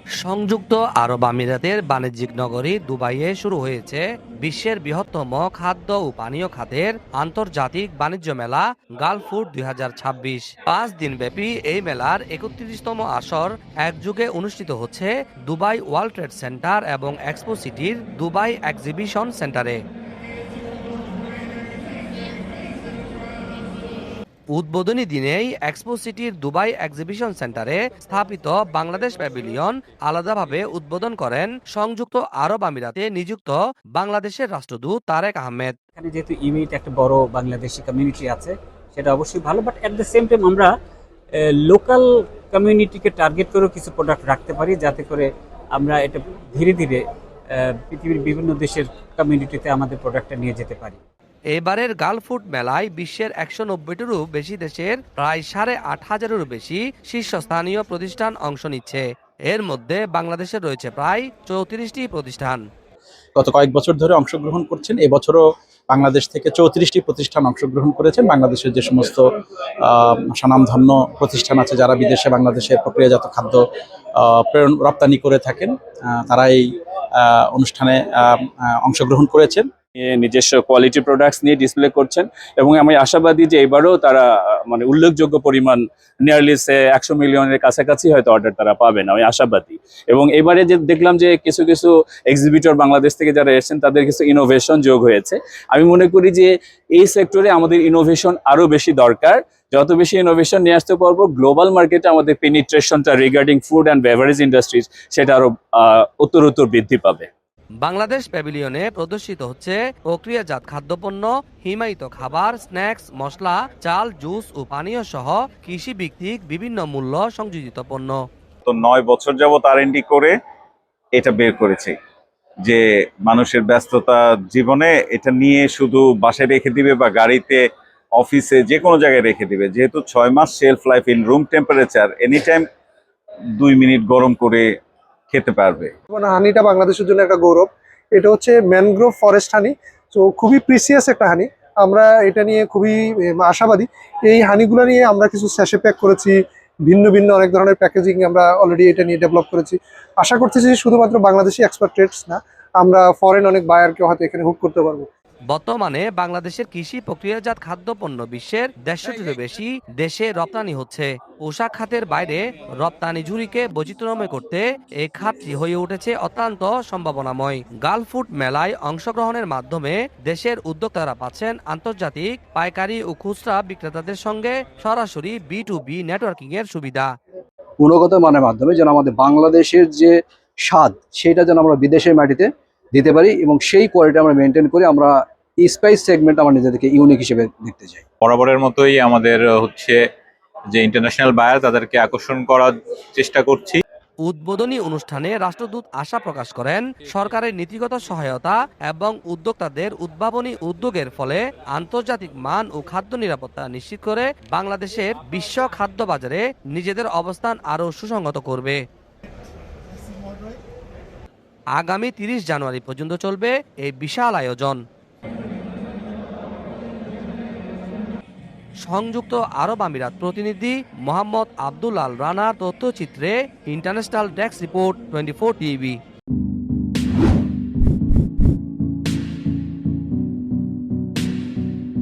সংযুক্ত আরব আমিরাতের বাণিজ্যিক নগরী দুবাইয়ে শুরু হয়েছে বিশ্বের বৃহত্তম খাদ্য ও পানীয় খাতের আন্তর্জাতিক বাণিজ্য মেলা গালফ ফুড 2026। 5 দিনব্যাপী এই মেলার 31তম আসর একযোগে অনুষ্ঠিত হচ্ছে দুবাই ওয়ার্ল্ড ট্রেড সেন্টার এবং এক্সপো সিটির দুবাই এক্সিবিশন সেন্টারে। উদ্বোধনী দিনেই এক্সপো সিটির দুবাই এক্সিবিশন সেন্টারে স্থাপিত বাংলাদেশ প্যাভিলিয়ন আলাদাভাবে উদ্বোধন করেন সংযুক্ত আরব আমিরাতে নিযুক্ত বাংলাদেশের রাষ্ট্রদূত তারেক আহমেদ। এখানে যেহেতু ইউএইতে একটা বড় বাংলাদেশি কমিউনিটি আছে, সেটা অবশ্যই ভালো, but at the same time আমরা লোকাল কমিউনিটিকে টার্গেট করেও কিছু প্রোডাক্ট রাখতে পারি, যাতে করে আমরা এটা ধীরে ধীরে পৃথিবীর বিভিন্ন দেশের কমিউনিটিতে আমাদের প্রোডাক্টটা নিয়ে যেতে পারি। এবারের গালফ ফুড মেলায় বিশ্বের 190টিরও বেশি দেশের প্রায় 8,500-এরও বেশি শীর্ষস্থানীয় প্রতিষ্ঠান অংশ নিচ্ছে। এর মধ্যে বাংলাদেশের রয়েছে প্রায় 34টি প্রতিষ্ঠান। গত কয়েক বছর ধরে অংশগ্রহণ করছেন। এবছরও বাংলাদেশ থেকে 34টি প্রতিষ্ঠান অংশগ্রহণ করেছেন। বাংলাদেশের যে সমস্ত স্বনামধন্য প্রতিষ্ঠান আছে, যারা বিদেশে বাংলাদেশের প্রক্রিয়াজাত খাদ্য প্রেরণ রপ্তানি করে থাকেন, তারা এই অনুষ্ঠানে অংশগ্রহণ করেছেন। নিজস্ব কোয়ালিটি প্রোডাক্টস নিয়ে ডিসপ্লে করছেন এবং আমি আশাবাদী যে এবারও তারা মানে উল্লেখযোগ্য পরিমাণ নিয়ারলি 100 মিলিয়নের কাছাকাছি হয়তো অর্ডার তারা পাবেন, আমি আশাবাদী। এবং এবারে যে দেখলাম যে কিছু কিছু এক্সিবিটর বাংলাদেশ থেকে যারা এসেছেন তাদের কিছু ইনোভেশন যোগ হয়েছে। আমি মনে করি যে এই সেক্টরে আমাদের ইনোভেশন আরো বেশি দরকার। যত বেশি ইনোভেশন নিয়ে আসতে পারবো, গ্লোবাল মার্কেটে আমাদের পেনিট্রেশনটা regarding food and beverage industries সেটা আরো উত্তরোত্তর বৃদ্ধি পাবে। বাংলাদেশ প্যাভিলিয়নে প্রদর্শিত হচ্ছে প্রক্রিয়াজাত খাদ্যপণ্য, হিমায়িত খাবার, স্ন্যাক্স, মশলা, চাল, জুস ও পানীয় সহ কৃষি ভিত্তিক বিভিন্ন মূল্য সংযোজিত পণ্য। তো 9 বছর যাবত R&D করে এটা বের করেছে যে মানুষের ব্যস্ততা জীবনে এটা নিয়ে শুধু বাসায় রেখে দিবে বা গাড়িতে, অফিসে, যে কোনো জায়গায় রেখে দিবে। যেহেতু 6 মাস shelf life in room temperature, any time 2 minute গরম করে খেতে পারবে। হানিটা বাংলাদেশের জন্য একটা গৌরব। এটা হচ্ছে ম্যানগ্রোভ ফরেস্ট হানি, তো খুবই প্রিসিয়াস একটা হানি। আমরা এটা নিয়ে খুবই আশাবাদী। এই হানিগুলো নিয়ে আমরা কিছু স্যাশে প্যাক করেছি, ভিন্ন ভিন্ন অনেক ধরনের প্যাকেজিং আমরা অলরেডি এটা নিয়ে ডেভেলপ করেছি। আশা করতেছি যে শুধুমাত্র বাংলাদেশি এক্সপার্টস না, আমরা ফরেন অনেক বায়ারকেও হয়তো এখানে হুক করতে পারবো। বর্তমানে বাংলাদেশের কৃষি প্রক্রিয়াজাত খাদ্যপণ্য বিশ্বের 150টিরও বেশি দেশে রপ্তানি হচ্ছে। পোশাক খাতের বাইরে রপ্তানি ঝুড়িকে বৈচিত্র্যময় করতে এই খাতটি হয়ে উঠেছে অত্যন্ত সম্ভাবনাময়। গালফ ফুড মেলায় অংশগ্রহণের মাধ্যমে দেশের উদ্যোক্তারা পাচ্ছেন আন্তর্জাতিক পাইকারি ও খুচরা বিক্রেতাদের সঙ্গে সরাসরি B2B নেটওয়ার্কিং এর সুবিধা। গুণগত মানের মাধ্যমে যেন আমাদের বাংলাদেশের যে স্বাদ, সেটা যেন আমরা বিদেশের মাটিতে দিতে পারি এবং সেই কোয়ালিটি আমরা মেনটেন করে আমরা স্পাইস সেগমেন্ট আমার নিজেদেরকে ইউনিক হিসেবে দেখতে চাই। বরাবরের মতোই আমাদের যে ইন্টারন্যাশনাল বায়ার, তাদেরকে আকর্ষণ করার চেষ্টা করছি। উদ্বোধনী অনুষ্ঠানে রাষ্ট্রদূত আশা প্রকাশ করেন সরকারের নীতিগত সহায়তা এবং উদ্যোক্তাদের উদ্ভাবনী উদ্যোগের ফলে আন্তর্জাতিক মান ও খাদ্য নিরাপত্তা নিশ্চিত করে বাংলাদেশের বিশ্ব খাদ্য বাজারে নিজেদের অবস্থান আরও সুসংহত করবে। আগামী 30 জানুয়ারি পর্যন্ত চলবে এই বিশাল আয়োজন। সংযুক্ত আরব আমিরাত প্রতিনিধি মোহাম্মদ আব্দুল আল রানা, তথ্যচিত্রে ইন্টারন্যাশনাল ডেস্ক রিপোর্ট 24 টিভি।